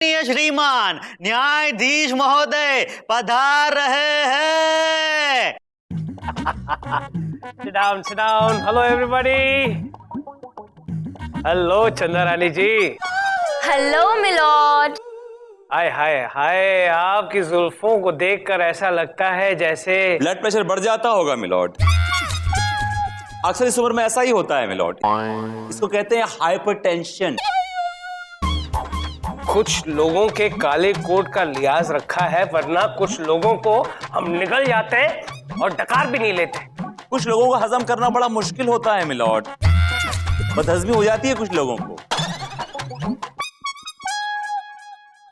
श्रीमान न्यायाधीश महोदय पधार रहे हैं। Sit down, sit down. Hello everybody. Hello चंदा रानी जी. Hello milord. हाय हाय हाय, आपकी जुल्फों को देखकर ऐसा लगता है जैसे ब्लड प्रेशर बढ़ जाता होगा मिलॉर्ड। अक्सर इस उम्र में ऐसा ही होता है मिलॉर्ड। इसको कहते हैं हाइपरटेंशन। कुछ लोगों के काले कोट का लिहाज रखा है, वरना कुछ लोगों को हम निकल जाते हैं और डकार भी नहीं लेते। कुछ लोगों को हजम करना बड़ा मुश्किल होता है मिलॉर्ड। बदहजमी हो जाती है कुछ लोगों को।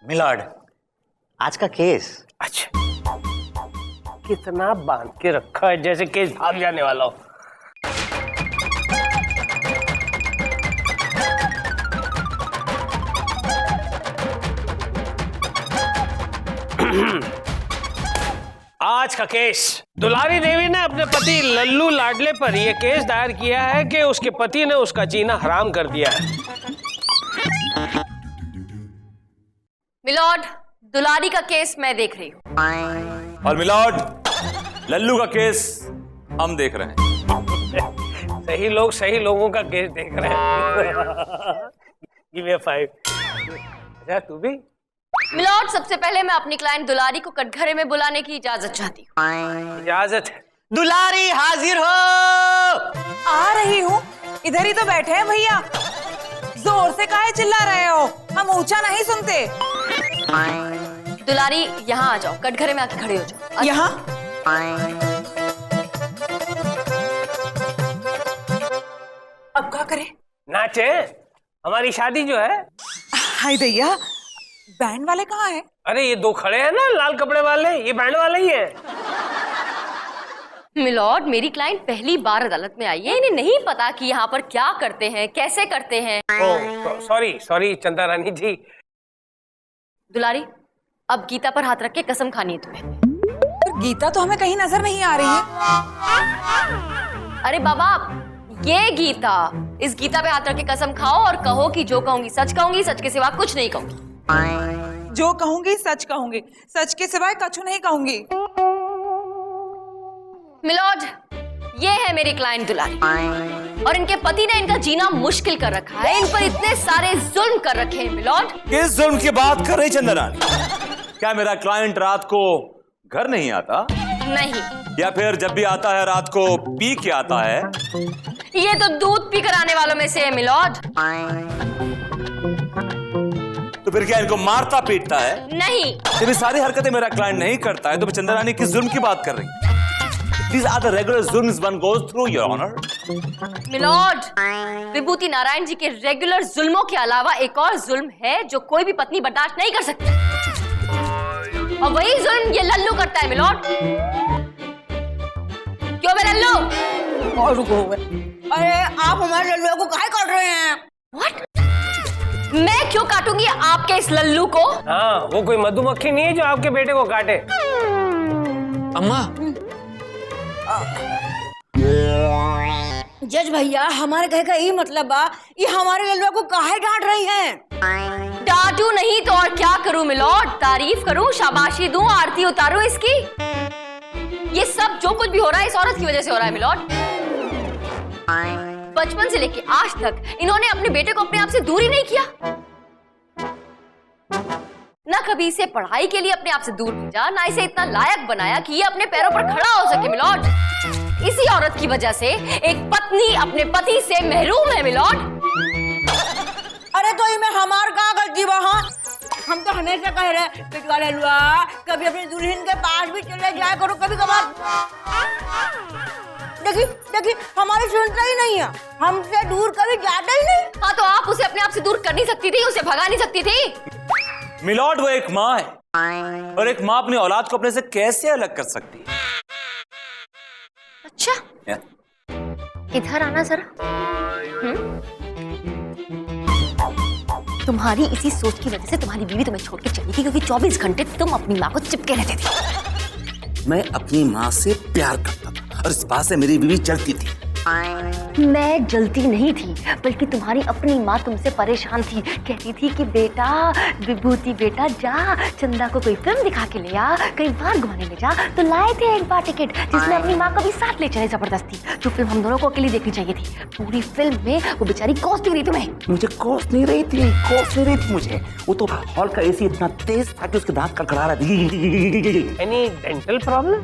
मिलॉर्ड, आज का केस। अच्छा, कितना बांध के रखा है जैसे केस भाग जाने वाला हो। आज का केस, दुलारी देवी ने अपने पति लल्लू लाडले पर यह केस दायर किया है कि उसके पति ने उसका जीना हराम कर दिया है। मिलॉर्ड, दुलारी का केस मैं देख रही हूँ। और मिलॉर्ड, लल्लू का केस हम देख रहे हैं। सही लोग सही लोगों का केस देख रहे हैं। Give me a 5. अच्छा, तू भी? मिलॉर्ड, सबसे पहले मैं अपनी क्लाइंट दुलारी को कटघरे में बुलाने की इजाजत चाहती हूँ। इजाजत है। दुलारी हाजिर हो। आ रही हूँ। इधर ही तो बैठे हैं भैया। जोर से काहे चिल्ला रहे हो? हम ऊंचा नहीं सुनते। दुलारी यहाँ आ जाओ, कटघरे में आके खड़े हो जाओ। यहाँ? अब क्या करें? नाचे, हमारी शादी जो है। हाय दैया, बैंड वाले कहाँ हैं? अरे ये दो खड़े हैं ना लाल कपड़े वाले, ये बैंड वाले ही है। मिलॉर्ड, मेरी क्लाइंट पहली बार अदालत में आई है, इन्हें नहीं पता कि यहाँ पर क्या करते हैं, कैसे करते हैं। ओह, सॉरी सॉरी चंदा रानी जी। दुलारी, अब गीता पर हाथ रख के कसम खानी है तुम्हें। पर गीता तो हमें कहीं नजर नहीं आ रही है। अरे बाबा, ये गीता, इस गीता पे हाथ रख के कसम खाओ और कहो कि जो कहूंगी, सच के सिवा कुछ नहीं कहूंगी। जो कहूंगी, सच के सिवाय कछु नहीं कहूंगी। मिलॉर्ड, ये है मेरी क्लाइंट दुलारी, और इनके पति ने इनका जीना मुश्किल कर रखा है। इन पर इतने सारे जुल्म कर रखे हैं मिलॉर्ड। किस जुल्म की बात कर रही चंदा रानी? क्या मेरा क्लाइंट रात को घर नहीं आता? नहीं। या फिर जब भी आता है रात को पी के आता है? ये तो दूध पी कर आने वालों में से है मिलॉर्ड। तो फिर क्या इनको मारता पीटता है? नहीं। जब ये सारी हरकतें मेरा क्लाइंट नहीं करता है तो चंदा रानी किस जुल्म की बात कर रही? These are the regular zulms one goes through, Your Honor. Milord, Vibhuti Narayan ji के रेगुलर जुल्मों के अलावा एक और जुल्म है जो कोई भी पत्नी बर्दाश्त नहीं कर सकती, और वही जुल्म ये लल्लू करता है मिलॉर्ड। क्यों बे लल्लू? और रुको, अरे आप हमारे लल्लू को काहे काट रहे हैं? What? मैं क्यों काटूंगी आपके इस लल्लू को? हाँ, वो कोई मधुमक्खी नहीं है जो आपके बेटे को काटे। अम्मा, जज भैया, हमारे कहे का यही मतलब बा, ये हमारे लल्लुआ को काहे डांट रही हैं? डांटू नहीं तो और क्या करूं मिलॉर्ड? तारीफ करूं, शाबाशी दूं, आरती उतारूं इसकी? ये सब जो कुछ भी हो रहा है इस औरत की वजह से हो रहा है मिलॉर्ड। बचपन से लेके आज तक इन्होंने अपने बेटे को अपने आप से दूर ही नहीं किया, ना कभी इसे पढ़ाई के लिए अपने आप से दूर भेजा, ना इसे इतना लायक बनाया कि ये अपने पैरों पर खड़ा हो सके मिलॉर्ड। इसी औरत की वजह से एक पत्नी अपने पति से महरूम है मिलॉर्ड। अरे तो इनमें हमार का गलती बा? हम तो हमेशा कह रहे पिटवा लल्लुआ, कभी अपनी दुल्हन के पास भी चले जाया करो कभी कभार। देखिए हमारी सुनता ही नहीं है, हमसे दूर कभी जाता ही नहीं। हाँ, तो आप उसे अपने आप से दूर कर नहीं सकती थी, उसे भगा नहीं सकती थी? मिलॉर्ड, वो एक माँ है, और एक माँ अपनी औलाद को अपने से कैसे अलग कर सकती है? अच्छा, इधर आना जरा। तुम्हारी इसी सोच की वजह से तुम्हारी बीवी तुम्हें छोड़ के चली गई, क्योंकि 24 घंटे तुम अपनी माँ को चिपके रहते थे। मैं अपनी माँ से प्यार करता था और इस बात से मेरी बीवी जलती थी। मैं जलती नहीं थी, बल्कि तुम्हारी अपनी माँ तुमसे परेशान थी। कहती थी कि बेटा विभूति बेटा जा चंदा को कोई फिल्म दिखा के ले आ, कहीं बाहर घुमाने ले जा। तो लाए थे एक बार टिकट जिसमें अपनी माँ को भी साथ ले चले जबरदस्ती। जो फिल्म हम दोनों को अकेली देखनी चाहिए थी। पूरी फिल्म में वो बेचारी कोस नहीं रही तुम्हें। मुझे कोस नहीं रही थी मुझे। वो तो हॉल का एसी इतना तेज था कि उसके दांत कड़कड़ा रहा था। Any dental problem?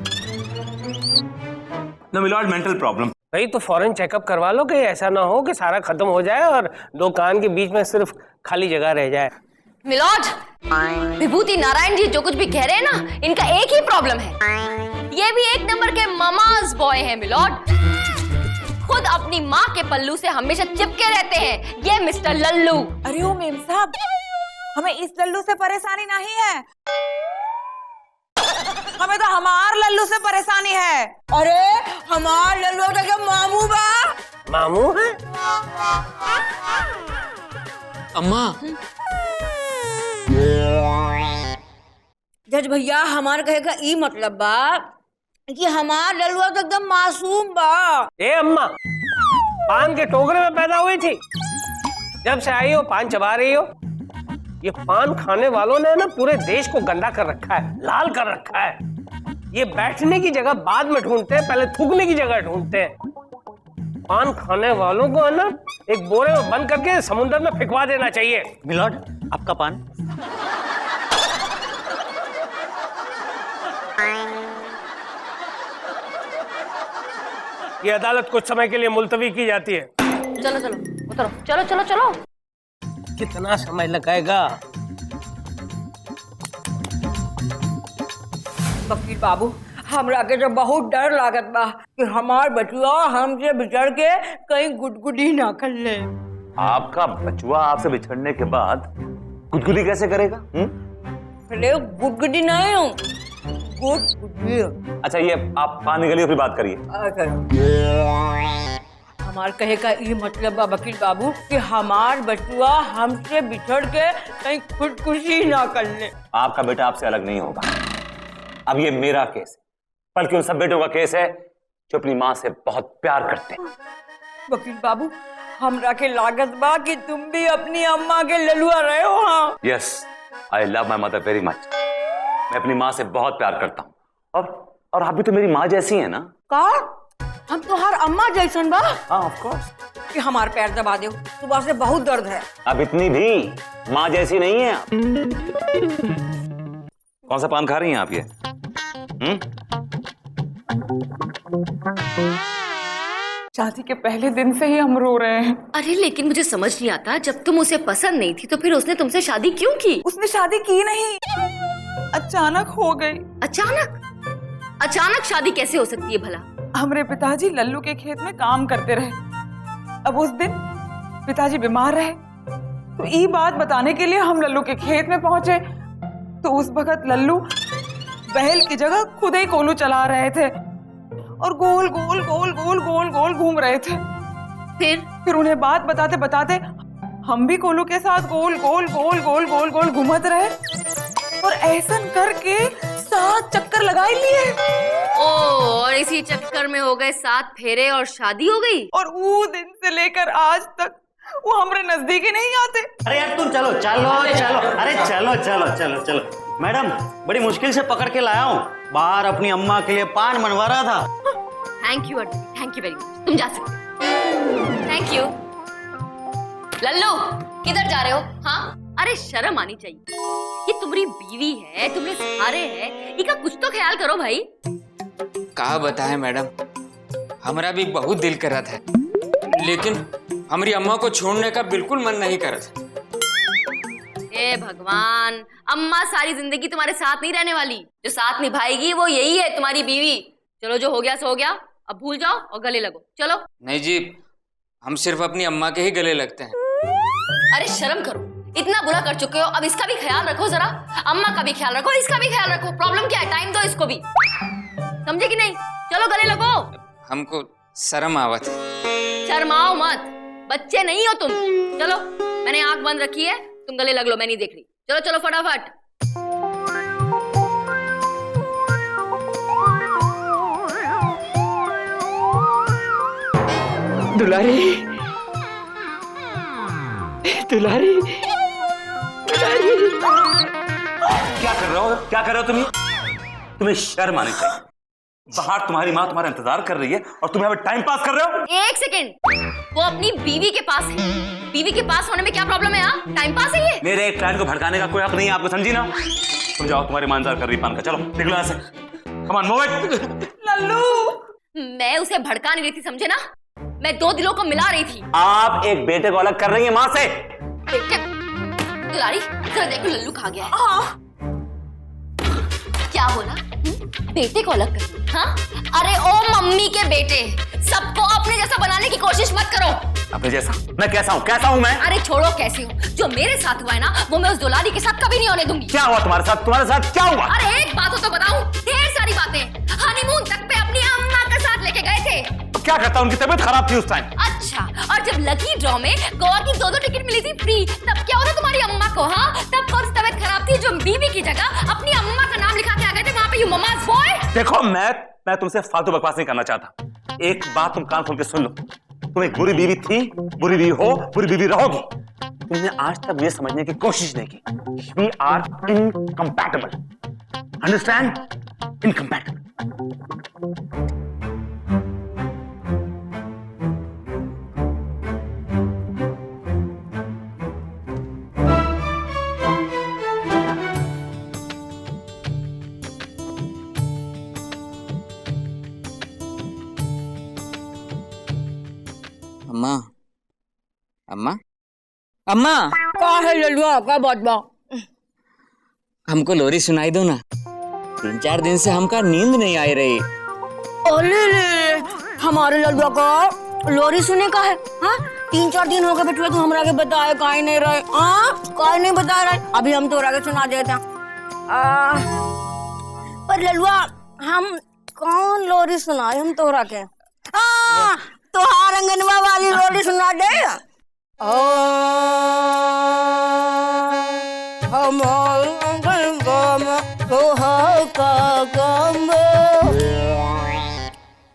No milord, mental problem. भाई तो फौरन चेकअप करवा लो, कि ऐसा ना हो कि सारा खत्म हो जाए और दो कान के बीच में सिर्फ खाली जगह रह जाए। मिलॉर्ड, विभूति नारायण जी जो कुछ भी कह रहे हैं ना, इनका एक ही प्रॉब्लम है। ये भी एक नंबर के ममाज बॉय हैं मिलॉर्ड। खुद अपनी माँ के पल्लू से हमेशा चिपके रहते हैं ये मिस्टर लल्लू। अरे ओ मेम साहब, हमें इस लल्लू से परेशानी नहीं है, हमें तो हमार लल्लू से परेशानी है। अरे हमार लल्लू तो क्या मामू बा। मामू है? अम्मा, जज भैया, हमार कहे का ई मतलब बा कि हमार लल्लुआ तो एकदम मासूम बा। ए अम्मा, पान के टोकरे में पैदा हुई थी, जब से आई हो पान चबा रही हो। ये पान खाने वालों ने ना पूरे देश को गंदा कर रखा है, लाल कर रखा है। ये बैठने की जगह बाद में ढूंढते हैं, पहले थूकने की जगह ढूंढते हैं। पान खाने वालों को है ना एक बोरे में बंद करके समुद्र में फेंकवा देना चाहिए। मिलॉर्ड आपका पान। ये अदालत कुछ समय के लिए मुलतवी की जाती है। चलो चलो उतरो, चलो चलो चलो। कितना समय लगाएगा? वकील बाबू, हमरा के तो बहुत डर लागत बा कि हमार बचुआ हमसे बिछड़ के कहीं गुदगुदी ना कर ले। आपका बचुआ आपसे बिछड़ने के बाद गुदगुदी कैसे करेगा? अरे गुदगुदी नहीं हूँ, गुदगुदी। अच्छा, ये आप पान निकलिए फिर बात करिए। हमार कहे का ये मतलब बा वकील बाबू कि हमार बचुआ हमसे बिछड़ के कहीं खुदकुशी ना कर ले। आपका बेटा आपसे अलग नहीं होगा। अब ये मेरा केस है, बल्कि उन सब बेटों का केस है जो अपनी माँ से बहुत प्यार करते हैं। वकील बाबू, हमरा के लागत बा कि तुम भी अपनी अम्मा के ललुआ रहे हो। हाँ, yes, I love my mother very much. मैं अपनी माँ से बहुत प्यार करता हूँ, और आप भी तो मेरी माँ जैसी है ना। का हम तो हर अम्मा जैसन बा। हाँ, ऑफ कोर्स। कि हमार पैर दबा दो, सुबह से बहुत दर्द है। अब इतनी भी माँ जैसी नहीं है आप। कौन सा पान खा रही हैं आप ये? शादी के पहले दिन से ही हम रो रहे हैं। अरे लेकिन मुझे समझ नहीं आता, जब तुम उसे पसंद नहीं थी तो फिर उसने तुमसे शादी क्यों की? उसने शादी की नहीं, अचानक हो गई। अचानक? अचानक शादी कैसे हो सकती है भला? हमारे पिताजी लल्लू के खेत में काम करते रहे। अब उस दिन पिताजी बीमार रहे, तो ये बात बताने के लिए हम लल्लू के खेत में पहुंचे। तो उस वक्त लल्लू बैल की जगह खुद ही कोलू चला रहे थे और गोल गोल गोल गोल गोल गोल घूम रहे थे। फिर उन्हें बात बताते बताते हम भी कोलू के साथ गोल गोल गोल गोल गोल गोल घूमत रहे और ऐसन करके 7 चक्कर लगाई लिए। ओ, और इसी चक्कर में हो गए 7 फेरे और शादी हो गई। और वो दिन से लेकर आज तक वो हमारे नजदीक ही नहीं आते। अरे यार तुम चलो चलो चलो, अरे चलो चलो चलो चलो। मैडम, बड़ी मुश्किल से पकड़ के लाया हूँ, बाहर अपनी अम्मा के लिए पान बनवा रहा था। थैंक यू वेरी मच, तुम जा सकते हो। Thank you. लल्लू, किधर जा रहे हो? हाँ, अरे शर्म आनी चाहिए। ये तुम्हारी बीवी है, तुम्हें सहारे है, इनका कुछ तो ख्याल करो भाई। कहा बताए मैडम, हमारा भी बहुत दिल कर रहा था, लेकिन हमारी अम्मा को छोड़ने का बिल्कुल मन नहीं कर रहा था। ए भगवान, अम्मा सारी जिंदगी तुम्हारे साथ नहीं रहने वाली, जो साथ निभाएगी वो यही है, तुम्हारी बीवी। चलो, जो हो गया सो हो गया, अब भूल जाओ और गले लगो। चलो। नहीं जी, हम सिर्फ अपनी अम्मा के ही गले लगते हैं। अरे शर्म करो, इतना बुरा कर चुके हो, अब इसका भी ख्याल रखो जरा। अम्मा का भी ख्याल रखो, इसका भी ख्याल रखो। प्रॉब्लम क्या है? टाइम दो इसको भी, समझे कि नहीं? चलो गले लगो। हमको शर्म आवत है। शर्माओ मत, बच्चे नहीं हो तुम। चलो, मैंने आंख बंद रखी है, तुम गले लग लो, मैं नहीं देख रही। चलो चलो फटाफट। दुलारी दुलारी क्या कर रहे हो, क्या कर रहे हो तुम? तुम्हें शर्म आनी चाहिए। बाहर तुम्हारी माँ तुम्हारा इंतजार कर रही है और तुम यहाँ पे टाइम पास कर रहे हो। एक सेकंड, वो अपनी बीवी के पास है। बीवी के पास होने में क्या प्रॉब्लम है? यहाँ टाइम पास है ये। मेरे एक क्लाइंट को भड़काने का कोई हक नहीं है, आपको समझी ना? तुम जाओ, तुम्हारी माँ इंतजार कर रही है पान का। चलो निकलो यहाँ से। Come on move it. Lallu, मैं उसे भड़का नहीं रही थी, समझे ना? मैं दो दिलों को मिला रही थी। आप एक बेटे को अलग कर रही है माँ से। दुलारी, जरा देखो लल्लू कहाँ गया है। क्या बोला? बेटे को अलग कर? हाँ? अरे ओ मम्मी के बेटे, सबको अपने जैसा बनाने की कोशिश मत करो। अपने जैसा? मैं कैसा हूँ? कैसा हूँ मैं? अरे छोड़ो कैसे हूँ, जो मेरे साथ हुआ है ना वो मैं उस दुलारी के साथ कभी नहीं होने दूंगी। क्या हुआ तुम्हारे साथ? तुम्हारे साथ क्या हुआ? अरे एक बात हो तो बताऊं, ढेर सारी बातें। हनीमून तक पे अपनी अम्मा के साथ लेके गए थे। तो क्या करता? उनकी तबीयत खराब थी उस टाइम। अच्छा, और जब लकी ड्रॉ में गोवा की 2-2 टिकट मिली थी फ्री, तब क्या होता तुम्हारी अम्मा को? हाँ, तब कौन सी तबीयत खराब थी जो बीवी की जगह अपनी अम्मा का नाम लिखा के आ गए थे वहां पे, यू ममाज बॉय। देखो मैं तुमसे फालतू बकवास नहीं करना चाहता। एक बात तुम कान खोल के सुन लो, तुम एक बुरी बीवी थी, बुरी बीवी हो, बुरी बीवी रहोगी। तुमने आज तक मुझे समझने की कोशिश नहीं की। We are incompatible. Understand? Incompatible. अम्मा, अम्मा, अम्मा, का है लल्लुआ, का बात बा? हमको लोरी सुनाई दो ना। 3-4 दिन से हमका नींद नहीं आई रही। अरे ले, हमारे लल्लुआ का लोरी सुने का है? हाँ, 3-4 दिन हो गए बेटुआ, तू हमरा के बताए काहे नहीं रहे? हाँ, काहे नहीं बता रहे? अभी हम तोरा के सुना देते हैं। पर लल्लुआ, हम कौन लोरी सुनाए हम तोरा के? हाँ, तोहार अंगनवा वाली लोरी सुना दे। हमार अंगनवा में तोहार का काम बा।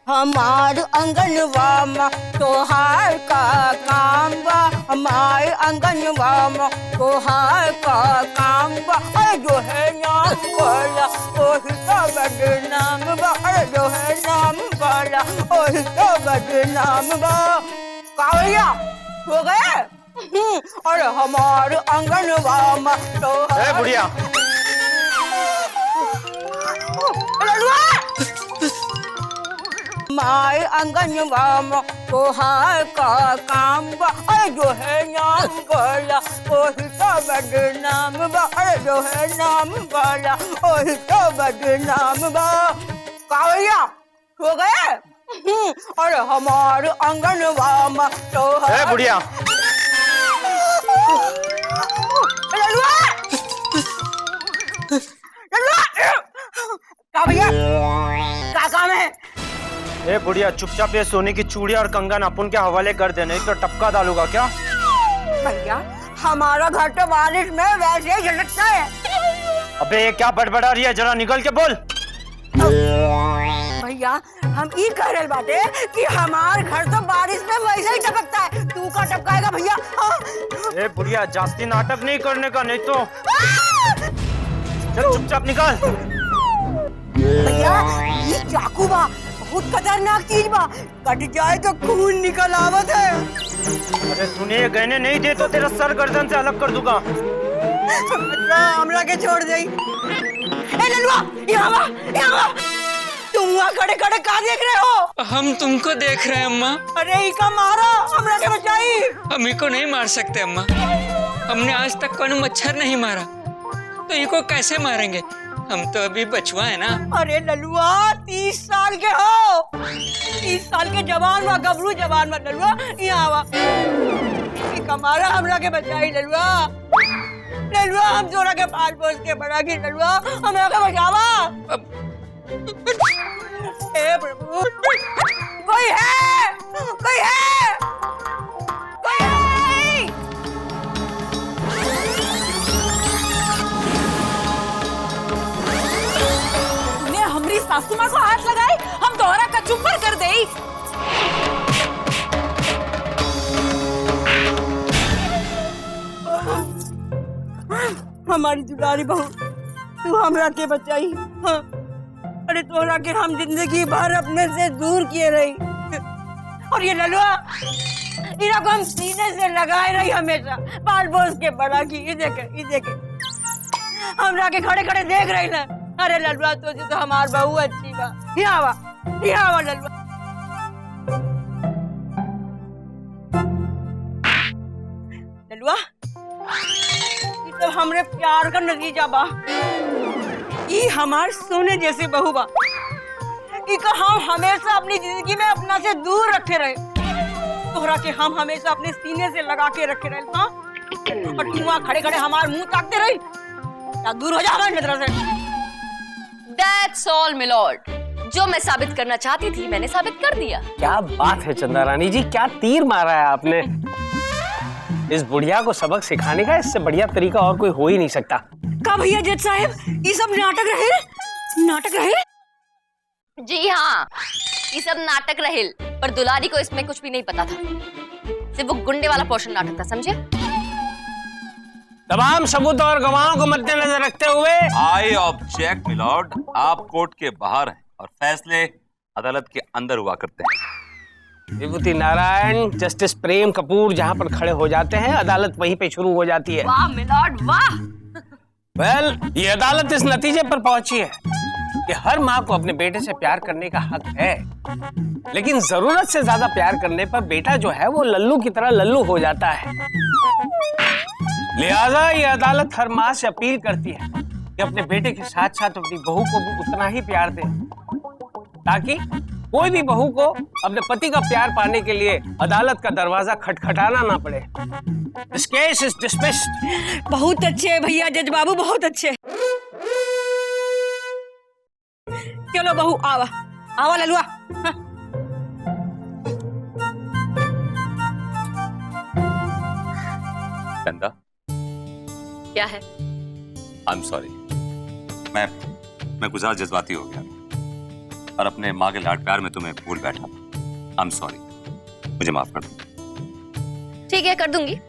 हमार अंगनवा में तोहार का काम बा। हमार अंगनवा में तोहार का काम बा। अरे जो है नाम वाला ओही तो बदनाम बा। अरे जो है नाम वाला ओही तो बदनाम बा। कावड़िया हो गए? अरे हमार अंगनवा में तोहार। बुढ़िया, माय अंगनवा में तोहार का काम बा। अरे जो है नाम वाला ओही तो बदनाम बा। अरे जो है नाम वाला ओही तो बदनाम बा। कावड़िया हो गए? अरे हमार अंगनवा में तोहार। बुढ़िया, भैया क्या काम है? ए बुढ़िया, चुपचाप ये सोने की चूड़ियां और कंगन अपन के हवाले कर दे, नहीं तो टपका डालूंगा क्या? भैया हमारा घर तो बारिश में वैसे ही झटकता है। अबे ये क्या बड़बड़ा रही है, जरा निकल के बोल। भैया हम ये कह रहे बाटे कि हमार घर तो बारिश में वैसे ही टपकता है, तू का टपकाएगा भैया? ए बुढ़िया, जास्ती नाटक नहीं करने का, नहीं तो चल चुपचाप निकल। भैया ये चाकू बा, बहुत खतरनाक चीज बा, कट जाए तो खून निकल आवत है। अरे तूने ये गहने नहीं दे तो तेरा सर गर्दन से अलग कर दूंगा। हमरा के छोड़ दे। ए ललुआ, यहाँ तुम वहाँ खड़े खड़े कहाँ देख रहे हो? हम तुमको देख रहे हैं अम्मा। अरे इका मारो, हमरा के बचाई। हम इको नहीं मार सकते अम्मा, हमने आज तक कोनो मच्छर नहीं मारा, तो इको कैसे मारेंगे? हम तो अभी बचवा है ना। अरे ललुआ 30 साल के हो, 30 साल के जवान वा, गबरू जवान वा ललुआ, यहाँ आवा। इका मारा, हमरा के बचाई ललुआ। ललुआ हम तोरा के पाल पोस के बड़ा की ललुआ, हमरा के बचावा। हे प्रभु, कोई है, कोई है, कोई है। तूने हमारी सासू माँ को हाथ लगाई, हम तोहरा कचुम्बर कर दे। हमारी दुलारी बहू, तू हमरा के बचाई। हाँ। अरे तोहरा के हम जिंदगी भर अपने से दूर किए रही, और ये ललुआ इरा को हम सीने से लगाए रही हमेशा, पाल पोस के बड़ा की। ये देखे हमरा के खड़े खड़े देख रही ना। अरे ललुआ तो हमार बहू अच्छी बा। यहाँ आवा ललुआ। ललुआ ये तो हमरे प्यार का नतीजा बा। ये हमार सोने जैसे बहू बा, इका हम हमेशा अपनी जिंदगी में अपना से दूर रखे रहे। तोहरा के हम हमेशा अपने सीने से लगा के रखे रहे। हाँ, और तू वहाँ खड़े खड़े हमार मुंह ताकते रही। क्या दूर हो जा हमारी नजर से। That's all, milord. जो मैं साबित करना चाहती थी मैंने साबित कर दिया। क्या बात है चंदा रानी जी, क्या तीर मारा है आपने। इस बुढ़िया को सबक सिखाने का इससे बढ़िया तरीका और कोई हो ही नहीं सकता। का भैया जज साहब, ये सब नाटक रहे? जी हाँ, ये सब नाटक रहेल, पर दुलारी को इसमें कुछ भी नहीं पता था। सिर्फ वो गुंडे वाला पोर्शन नाटक था, समझे? तमाम सबूत और गवाहों को मद्देनजर रखते हुए आई ऑब्जेक्ट मिलॉर्ड। आप कोर्ट के बाहर हैं और फैसले अदालत के अंदर हुआ करते हैं। विभूति नारायण, जस्टिस प्रेम कपूर जहां पर खड़े हो जाते हैं अदालत वहीं पे शुरू हो जाती है। वाह मिलॉर्ड वाह। वेल, ये अदालत इस नतीजे पर पहुंची है कि हर माँ को अपने बेटे से प्यार करने का हक है, लेकिन जरूरत से ज्यादा प्यार करने पर बेटा जो है वो लल्लू की तरह लल्लू हो जाता है। लिहाजा ये अदालत हर माँ से अपील करती है कि अपने बेटे के साथ साथ अपनी बहू को भी उतना ही प्यार दे, ताकि कोई भी बहू को अपने पति का प्यार पाने के लिए अदालत का दरवाजा खटखटाना ना पड़े। This case is dismissed। बहुत अच्छे भैया जज बाबू, बहुत अच्छे। चलो बहू आवा ललुआ। हाँ। चंदा, क्या है? I am sorry. मैं गुजार जज्बाती हो गया और अपने माँ के लाड प्यार में तुम्हें भूल बैठा। आई एम सॉरी, मुझे माफ कर दो। ठीक है, कर दूंगी,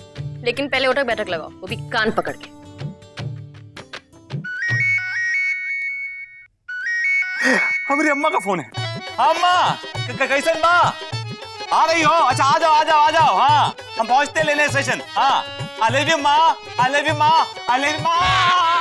लेकिन पहले उठक बैठक लगाओ, वो भी कान पकड़ के। हमारी अम्मा का फोन है। अम्मा कैसे माँ आ रही हो? अच्छा आ जाओ। हाँ, हम पहुंचते लेने स्टेशन। हाँ, आई लव यू माँ, आई लव यू माँ, आई लव यू माँ।